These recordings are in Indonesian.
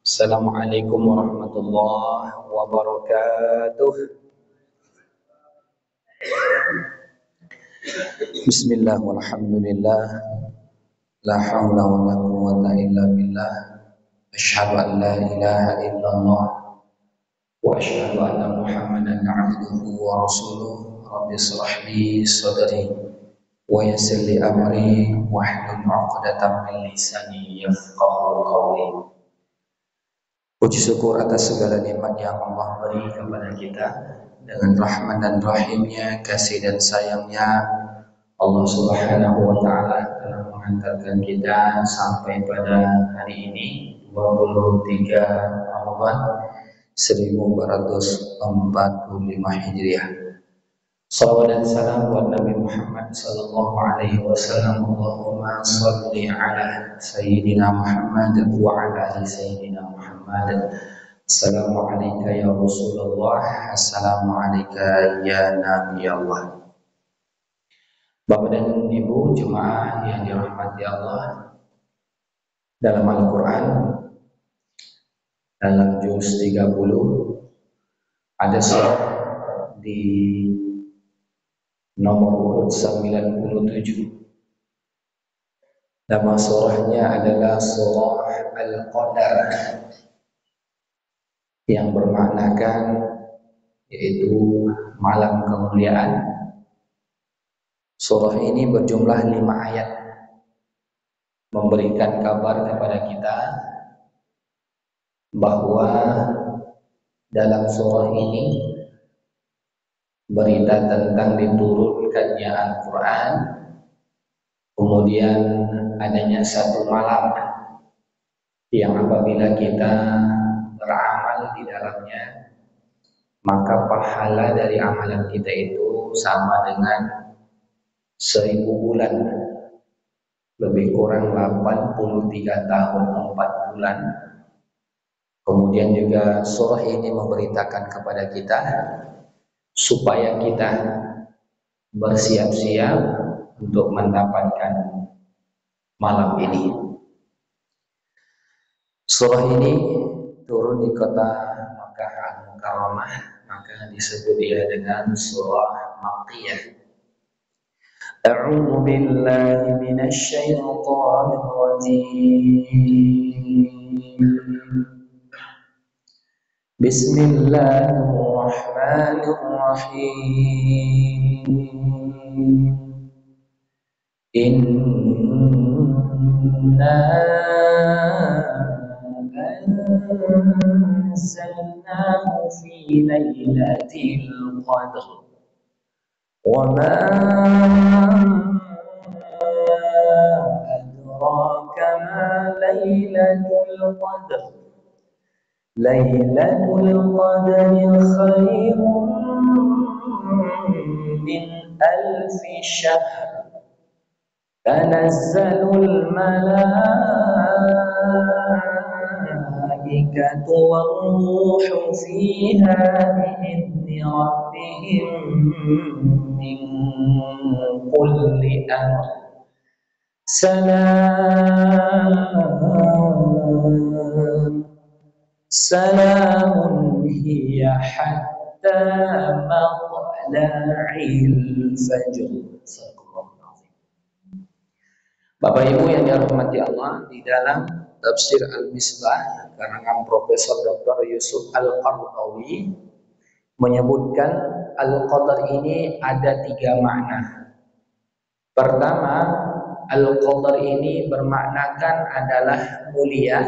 Assalamualaikum warahmatullahi wabarakatuh. Bismillah walhamdulillah. La hawla wa la quwwata illa billah. Asyhadu an la ilaha illallah wa asyhadu anna Muhammadan abduhu wa rasuluh. Rabbi shrah li sadri wa yassir li amri wahlul 'uqdatam min lisani yafqahu qawli. Puji syukur atas segala nikmat yang Allah beri kepada kita. Dengan rahmat dan rahimnya, kasih dan sayangnya, Allah Subhanahu wa Ta'ala telah mengantarkan kita sampai pada hari ini 23 Ramadan 1445 Hijriah. Salawat dan salam buat Nabi Muhammad sallallahu alaihi wasallam. Allahumma shalli ala sayyidina Muhammad wa ala ali sayyidina Muhammad. Assalamu alayka ya Rasulullah, assalamu alayka ya Nabi Allah. Bapak dan Ibu jemaah yang dirahmati Allah, dalam Al-Quran dalam juz 30 ada surah di nomor urut 97. Nama surahnya adalah surah Al-Qadar, yang bermaknakan yaitu malam kemuliaan. Surah ini berjumlah 5 ayat, memberikan kabar kepada kita bahwa dalam surah ini berita tentang diturunkannya Al-Quran, kemudian adanya satu malam yang apabila kita beramal di dalamnya, maka pahala dari amalan kita itu sama dengan 1000 bulan, lebih kurang 83 tahun 4 bulan. Kemudian juga surah ini memberitakan kepada kita supaya kita bersiap-siap untuk mendapatkan malam ini. Surah ini turun di kota Makkah Al-Mukarramah, maka disebut dia dengan surah Makkiyah. A'udzu billahi minasy syaithanir rajim. Bismillahirrahmanirrahim. Inna anzalnahu fi lailatul qadr wa ma adraka ma lailatul qadr. Lailatul Qadri khairun min alfi syahr. Tanazzalul malaikatu war-ruhu fiha bi'izni rabbihim min kulli amr. Salamun hiya hatta matla'il fajr. Bapak Ibu yang dirahmati Allah, di dalam tafsir Al-Misbah karangan Profesor Dr. Yusuf Al-Qaradawi menyebutkan Al-Qadar ini ada 3 makna. Pertama, Al-Qadar ini bermaknakan adalah mulia,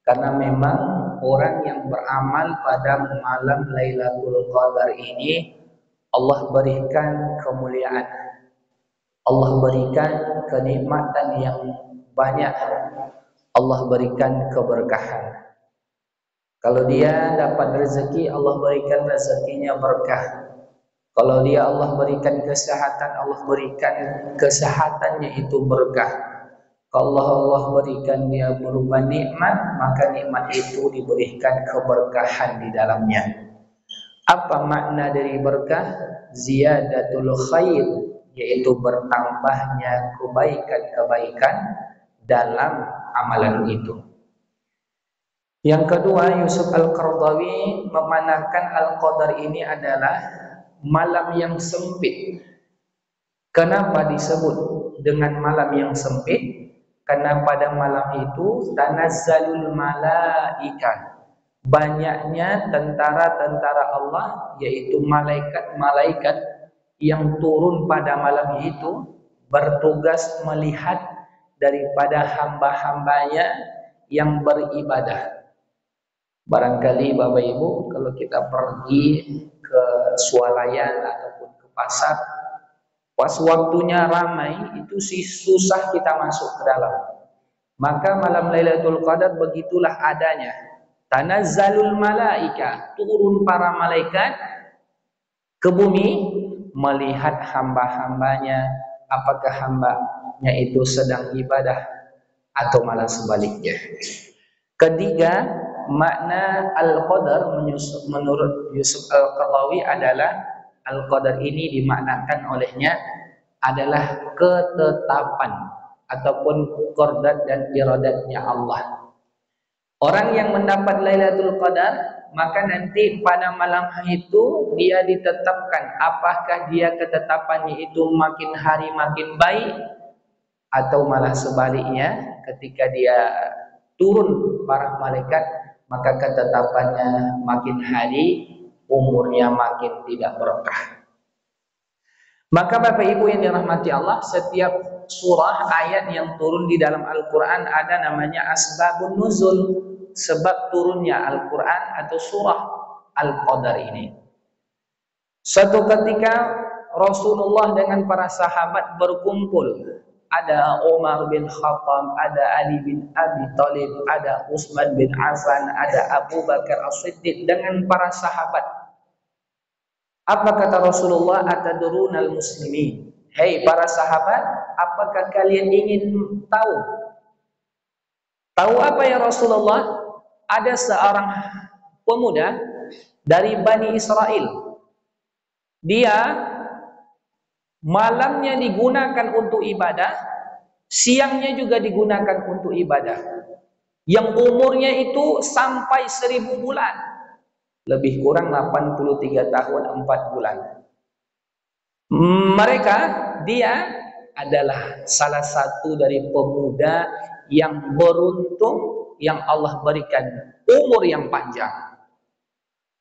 karena memang orang yang beramal pada malam Lailatul Qadar ini Allah berikan kemuliaan, Allah berikan kenikmatan yang banyak, Allah berikan keberkahan. Kalau dia dapat rezeki, Allah berikan rezekinya berkah. Kalau dia Allah berikan kesehatan, Allah berikan kesehatannya itu berkah. Kalau Allah berikan dia berupa nikmat, maka nikmat itu diberikan keberkahan di dalamnya. Apa makna dari berkah? Ziyadatul khair, yaitu bertambahnya kebaikan-kebaikan dalam amalan itu. Yang kedua, Yusuf Al-Qaradawi memandangkan Al-Qadar ini adalah malam yang sempit. Kenapa disebut dengan malam yang sempit? Karena pada malam itu tanazzalul malaika. Banyaknya tentara-tentara Allah, yaitu malaikat-malaikat yang turun pada malam itu bertugas melihat daripada hamba-hambanya yang beribadah. Barangkali Bapak Ibu kalau kita pergi ke swalayan ataupun ke pasar, pas waktunya ramai itu sih susah kita masuk ke dalam. Maka malam Lailatul Qadar begitulah adanya. Tanazzalul malaika, turun para malaikat ke bumi melihat hamba-hambanya, apakah hambanya itu sedang ibadah atau malah sebaliknya. Ketiga, makna Al-Qadar menurut Yusuf Al-Qaradawi adalah Al-Qadar ini dimaknakan olehnya adalah ketetapan ataupun qadar dan iradatnya Allah. Orang yang mendapat Lailatul Qadar, maka nanti pada malam itu dia ditetapkan apakah dia ketetapannya itu makin hari makin baik atau malah sebaliknya, ketika dia turun para malaikat maka ketetapannya makin hari umurnya makin tidak berkah. Maka Bapak Ibu yang dirahmati Allah, setiap surah ayat yang turun di dalam Al-Quran ada namanya asbabun nuzul, sebab turunnya Al-Quran atau surah Al-Qadar ini. Suatu ketika Rasulullah dengan para sahabat berkumpul. Ada Umar bin Khattab, ada Ali bin Abi Thalib, ada Utsman bin Affan, ada Abu Bakar As-Siddiq dengan para sahabat. Apa kata Rasulullah? Atadrunal muslimin. Hei para sahabat, apakah kalian ingin tahu? Tahu apa ya Rasulullah? Ada seorang pemuda dari Bani Israel. Dia malamnya digunakan untuk ibadah, siangnya juga digunakan untuk ibadah. Yang umurnya itu sampai 1000 bulan. Lebih kurang 83 tahun 4 bulan. Dia adalah salah satu dari pemuda yang beruntung yang Allah berikan umur yang panjang.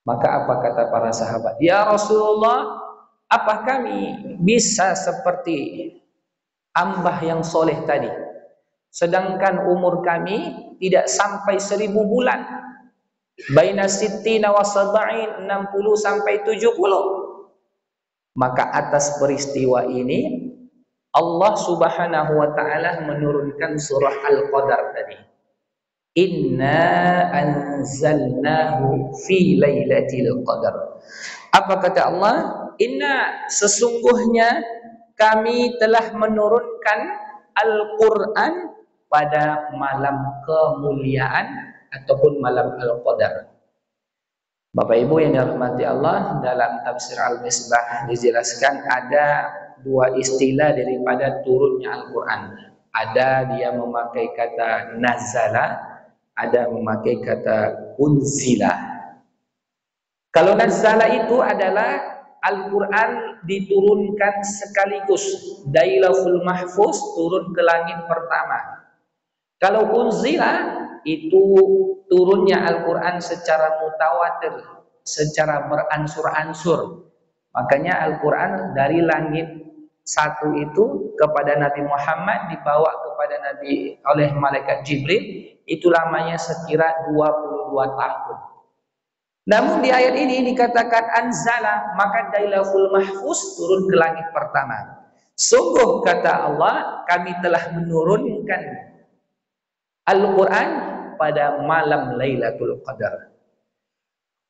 Maka apa kata para sahabat? Ya Rasulullah, apa kami bisa seperti ambah yang soleh tadi? Sedangkan umur kami tidak sampai 1000 bulan. Baina sittina wa sab'in, 60 sampai 70. Maka atas peristiwa ini Allah Subhanahu wa taala menurunkan surah Al-Qadar tadi. Inna anzalnahu fi lailatul qadar. Apa kata Allah? Inna, sesungguhnya kami telah menurunkan Al-Quran pada malam kemuliaan ataupun malam Al-Qadar. Bapak Ibu yang dirahmati Allah, dalam tafsir Al-Misbah dijelaskan ada dua istilah daripada turunnya Al-Quran. Ada dia memakai kata nazala, ada memakai kata unzila. Kalau nazala itu adalah Al-Quran diturunkan sekaligus dari Lauhul Mahfuz turun ke langit pertama. Kalau unzila itu turunnya Al-Quran secara mutawatir, secara beransur-ansur. Makanya Al-Quran dari langit satu itu kepada Nabi Muhammad dibawa kepada Nabi oleh malaikat Jibril, itu lamanya sekira 22 tahun. Namun di ayat ini dikatakan anzala, maka dari Lauhul Mahfuz turun ke langit pertama. Sungguh kata Allah, kami telah menurunkan Al-Quran pada malam Lailatul Qadar.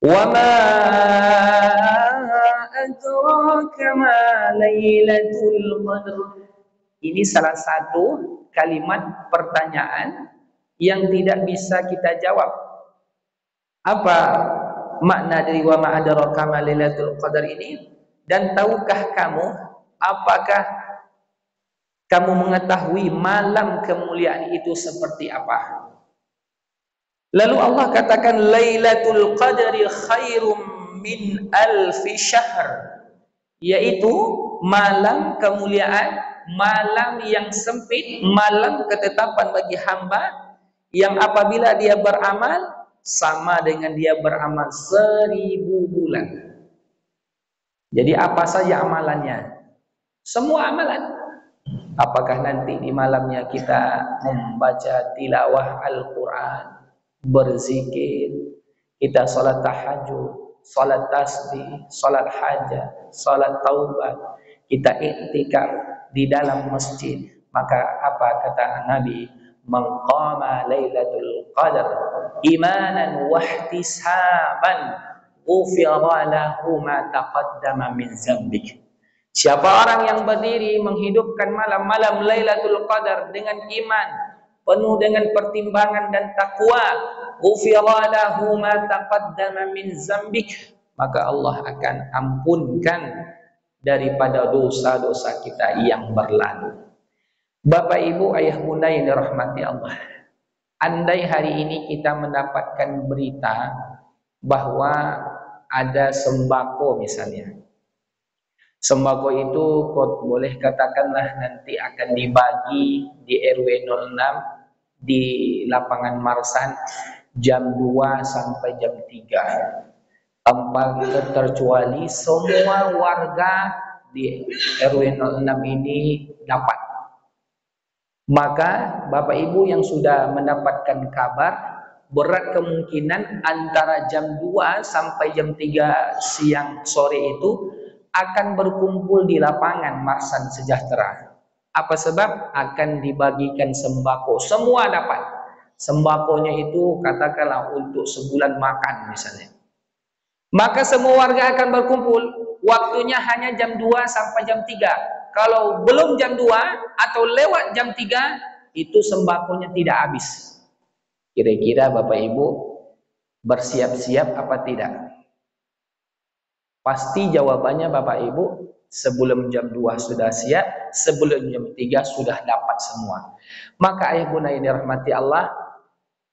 Wa ma adraka ma Lailatul Qadar. Ini salah satu kalimat pertanyaan yang tidak bisa kita jawab. Apa makna dari wa ma adraka ma Lailatul Qadar ini? Dan tahukah kamu apakah kamu mengetahui malam kemuliaan itu seperti apa? Lalu Allah katakan Lailatul Qadri khairum min alfi syahr, yaitu malam kemuliaan, malam yang sempit, malam ketetapan bagi hamba yang apabila dia beramal sama dengan dia beramal 1000 bulan. Jadi apa saja amalannya? Semua amalan. Apakah nanti di malamnya kita membaca tilawah Al-Quran, berzikir, kita salat tahajud, salat tasbih, salat hajat, salat taubat, kita iktikaf di dalam masjid. Maka apa kata Nabi? Man qama lailatul qadar imanan wahtisaban ghufira lahu ma taqaddama min dzambik. Siapa orang yang berdiri menghidupkan malam-malam Lailatul Qadar dengan iman, penuh dengan pertimbangan dan takwa, ghufira lahu ma taqaddama min dzambik, maka Allah akan ampunkan daripada dosa-dosa kita yang berlalu. Bapak Ibu, ayah bunda yang dirahmati Allah, andai hari ini kita mendapatkan berita bahwa ada sembako misalnya. Sembako itu boleh katakanlah nanti akan dibagi di RW 06 di lapangan Marsan jam 2 sampai jam 3. Tanpa terkecuali semua warga di RW 06 ini dapat. Maka Bapak Ibu yang sudah mendapatkan kabar, berat kemungkinan antara jam 2 sampai jam 3 siang sore itu akan berkumpul di lapangan Marsan Sejahtera. Apa sebab? Akan dibagikan sembako. Semua dapat. Sembakonya itu katakanlah untuk sebulan makan misalnya. Maka semua warga akan berkumpul. Waktunya hanya jam 2 sampai jam 3. Kalau belum jam 2 atau lewat jam 3, itu sembakonya tidak habis. Kira-kira Bapak Ibu bersiap-siap apa tidak? Pasti jawabannya Bapak Ibu, sebelum jam 2 sudah siap, sebelum jam 3 sudah dapat semua. Maka ayah bunda yang dirahmati Allah,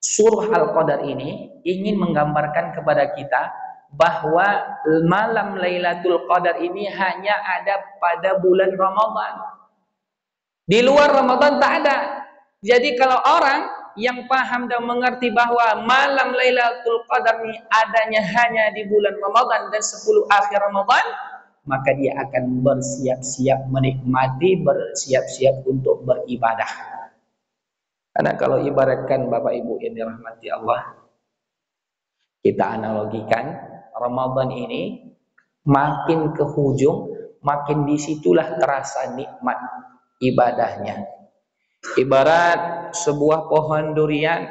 surah Al-Qadar ini ingin menggambarkan kepada kita bahwa malam Lailatul Qadar ini hanya ada pada bulan Ramadan. Di luar Ramadan tak ada. Jadi kalau orang yang paham dan mengerti bahwa malam Lailatul Qadar ini adanya hanya di bulan Ramadan dan 10 akhir Ramadan, maka dia akan bersiap-siap menikmati, bersiap-siap untuk beribadah. Karena kalau ibaratkan Bapak Ibu yang dirahmati Allah, kita analogikan Ramadan ini makin ke hujung, makin disitulah terasa nikmat ibadahnya. Ibarat sebuah pohon durian.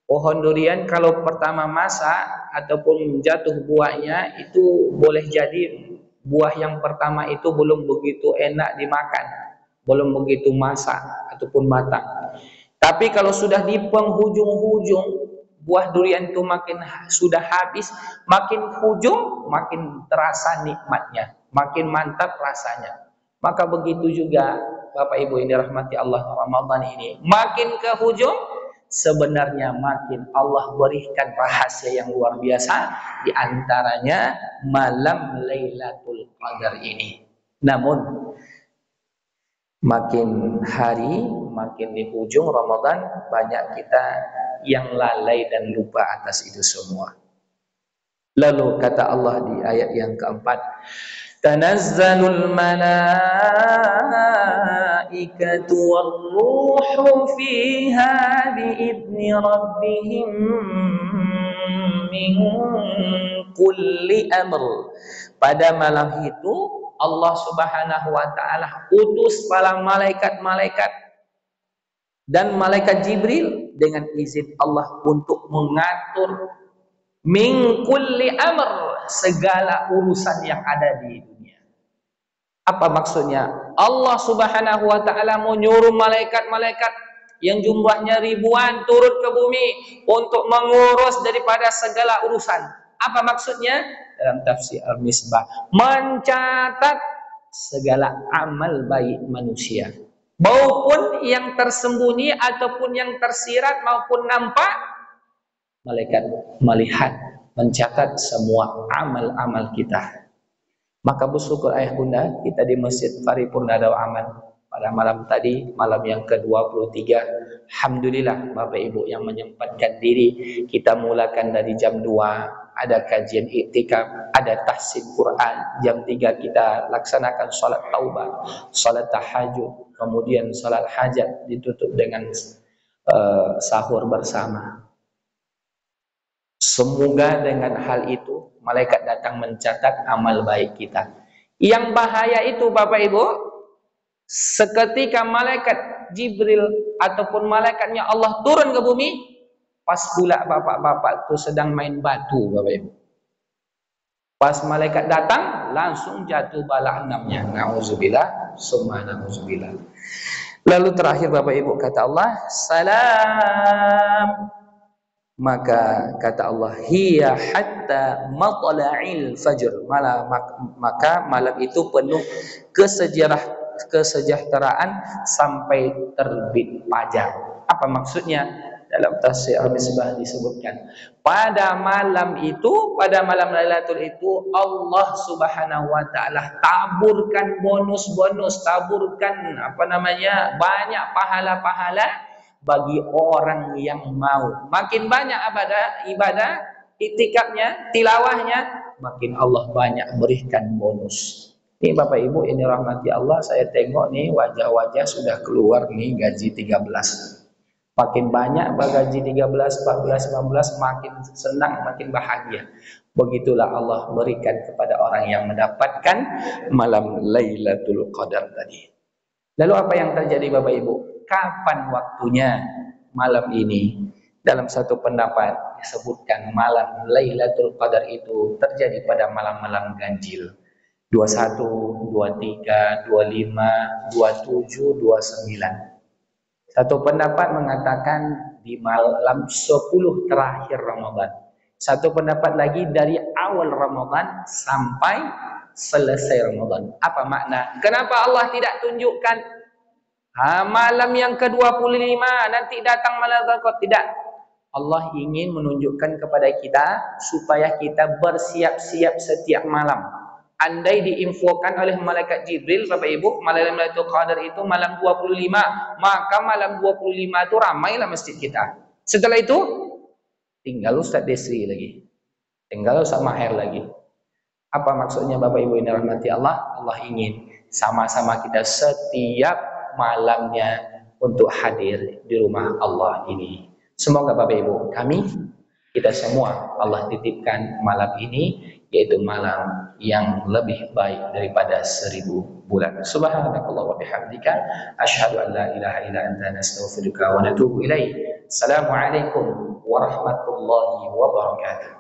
Pohon durian kalau pertama masa ataupun jatuh buahnya itu boleh jadi buah yang pertama itu belum begitu enak dimakan, belum begitu masak ataupun matang. Tapi kalau sudah di penghujung-hujung buah durian itu makin sudah habis, makin hujung makin terasa nikmatnya, makin mantap rasanya. Maka begitu juga Bapak Ibu yang dirahmati Allah, Ramadan ini makin ke hujung sebenarnya makin Allah berikan rahasia yang luar biasa, di antaranya malam Lailatul Qadar ini. Namun makin hari, makin di ujung Ramadan, banyak kita yang lalai dan lupa atas itu semua. Lalu kata Allah di ayat yang keempat, tanazzalul malaikatu warruhu fiha biidzni rabbihim min kulli amr. Pada malam itu Allah Subhanahu wa taala utus para malaikat-malaikat dan malaikat Jibril dengan izin Allah untuk mengatur min kulli amr, segala urusan yang ada di dunia. Apa maksudnya? Allah Subhanahu wa taala menyuruh malaikat-malaikat yang jumlahnya ribuan turun ke bumi untuk mengurus daripada segala urusan. Apa maksudnya? Dalam tafsir Al-Misbah, mencatat segala amal baik manusia, maupun yang tersembunyi ataupun yang tersirat maupun nampak, malaikat melihat, mencatat semua amal-amal kita. Maka bersyukur ayah bunda, kita di Masjid Paripurna Darul Aman pada malam tadi, malam yang ke-23. Alhamdulillah Bapak Ibu yang menyempatkan diri, kita mulakan dari jam 2, ada kajian iktikaf, ada tahsin Quran. Jam 3 kita laksanakan salat taubah, salat tahajud, kemudian salat hajat, ditutup dengan sahur bersama. Semoga dengan hal itu malaikat datang mencatat amal baik kita. Yang bahaya itu Bapak Ibu, seketika malaikat Jibril ataupun malaikatnya Allah turun ke bumi, pas pula bapak-bapak itu sedang main batu Bapak Ibu. Pas malaikat datang langsung jatuh bala enamnya. Nauzubillah, summa nauzubillah. Lalu terakhir Bapak Ibu kata Allah, salam. Maka kata Allah, hiya hatta matla'il fajr. Maka malam itu penuh kesejahteraan sampai terbit fajar. Apa maksudnya? Dalam tafsir Al-Misbah disebutkan, pada malam itu, pada malam Lailatul itu, Allah Subhanahu wa taala taburkan bonus-bonus, taburkan banyak pahala-pahala bagi orang yang mau. Makin banyak ibadah, iktikafnya, tilawahnya, makin Allah banyak berikan bonus. Ini Bapak Ibu, ini rahmati Allah, saya tengok nih wajah-wajah sudah keluar nih gaji 13. Makin banyak gaji 13, 14, 15, makin senang, makin bahagia. Begitulah Allah berikan kepada orang yang mendapatkan malam Lailatul Qadar tadi. Lalu apa yang terjadi Bapak Ibu? Kapan waktunya malam ini? Dalam satu pendapat disebutkan malam Lailatul Qadar itu terjadi pada malam-malam ganjil. 21, 23, 25, 27, 29. Satu pendapat mengatakan di malam 10 terakhir Ramadan. Satu pendapat lagi dari awal Ramadan sampai selesai Ramadan. Apa makna? Kenapa Allah tidak tunjukkan malam yang ke-25 nanti datang malam Qadar? Tidak. Allah ingin menunjukkan kepada kita supaya kita bersiap-siap setiap malam. Andai diinfokan oleh malaikat Jibril Bapak Ibu, malam Lailatul Qadar itu malam 25, maka malam 25 itu ramailah masjid kita. Setelah itu tinggal Ustaz Desri lagi, tinggal Ustaz Maher lagi. Apa maksudnya Bapak Ibu ini rahmati Allah? Allah ingin sama-sama kita setiap malamnya untuk hadir di rumah Allah ini. Semoga Bapak Ibu kita semua Allah titipkan malam ini, yaitu malam yang lebih baik daripada 1000 bulan. Subhanakallah wa bihamdika, asyhadu an la ilaha illa anta, nastaghfiruka wa natubu ilaik. Assalamualaikum warahmatullahi wabarakatuh.